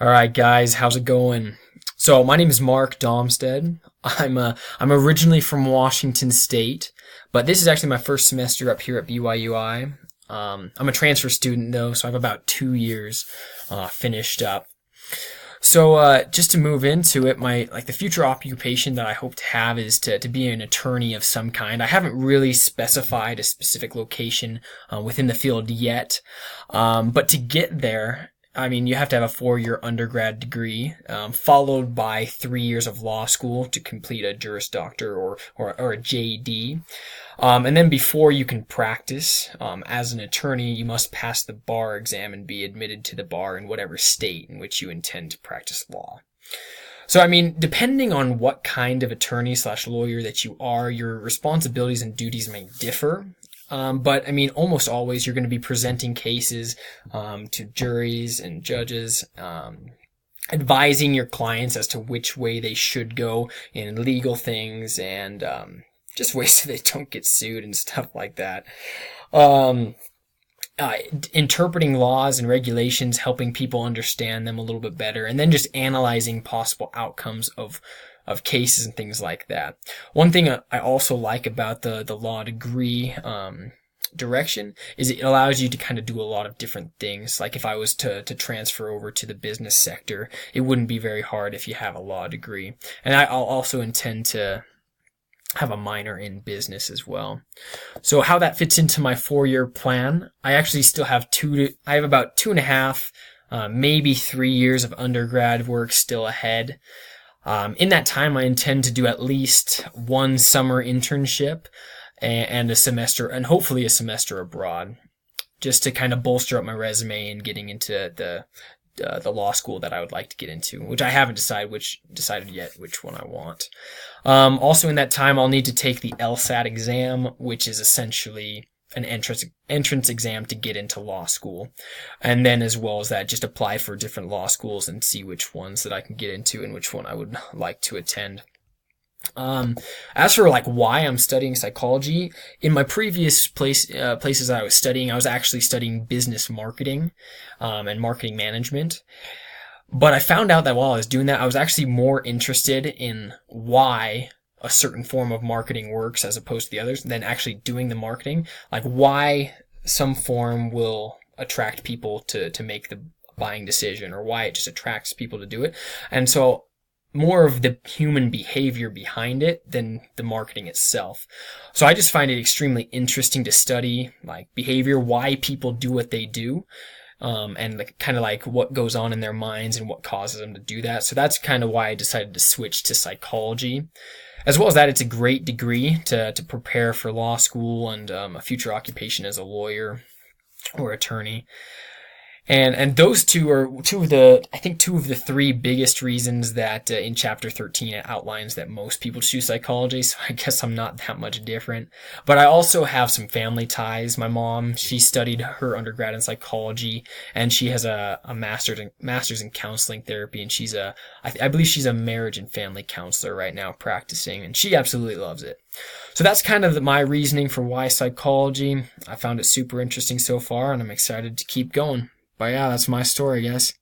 All right, guys, how's it going? So my name is Mark Damstedt. I'm originally from Washington State, but this is actually my first semester up here at BYUI. I'm a transfer student though, so I have about 2 years finished up. So just to move into it, the future occupation that I hope to have is to be an attorney of some kind. I haven't really specified a specific location within the field yet, but to get there, I mean, you have to have a 4-year undergrad degree, followed by 3 years of law school to complete a Juris Doctor or a JD. And then before you can practice as an attorney, you must pass the bar exam and be admitted to the bar in whatever state in which you intend to practice law. So, I mean, depending on what kind of attorney / lawyer that you are, your responsibilities and duties may differ. But I mean, almost always you're going to be presenting cases to juries and judges, advising your clients as to which way they should go in legal things and just ways so they don't get sued and stuff like that. Interpreting laws and regulations, helping people understand them a little bit better, and then just analyzing possible outcomes of cases and things like that. One thing I also like about the law degree direction is it allows you to kind of do a lot of different things. Like if I was to transfer over to the business sector, it wouldn't be very hard if you have a law degree. And I'll also intend to have a minor in business as well. So how that fits into my 4-year plan, I actually still have I have about 2.5, maybe 3 years of undergrad work still ahead. In that time, I intend to do at least one summer internship and a semester, and hopefully a semester abroad, just to kind of bolster up my resume and getting into the law school that I would like to get into, which I haven't decided yet which one I want. Also in that time, I'll need to take the LSAT exam, which is essentially an entrance exam to get into law school. And then as well as that, just apply for different law schools and see which ones that I can get into and which one I would like to attend. As for why I'm studying psychology, in my previous places I was studying, I was actually studying business marketing, and marketing management. But I found out that while I was doing that, I was actually more interested in why a certain form of marketing works as opposed to the others than actually doing the marketing. Like why some form will attract people to make the buying decision, or why it just attracts people to do it. And so more of the human behavior behind it than the marketing itself. So I just find it extremely interesting to study behavior, why people do what they do, and kind of what goes on in their minds and what causes them to do that. So that's kind of why I decided to switch to psychology. As well as that, it's a great degree to prepare for law school and a future occupation as a lawyer or attorney. And those two are two of the 3 biggest reasons that in chapter 13 it outlines that most people choose psychology. So I guess I'm not that much different. But I also have some family ties. My mom, she studied her undergrad in psychology, and she has a master's in counseling therapy, and I believe she's a marriage and family counselor right now practicing, and she absolutely loves it. So that's kind of my reasoning for why psychology. I found it super interesting so far, and I'm excited to keep going. But yeah, that's my story, guys.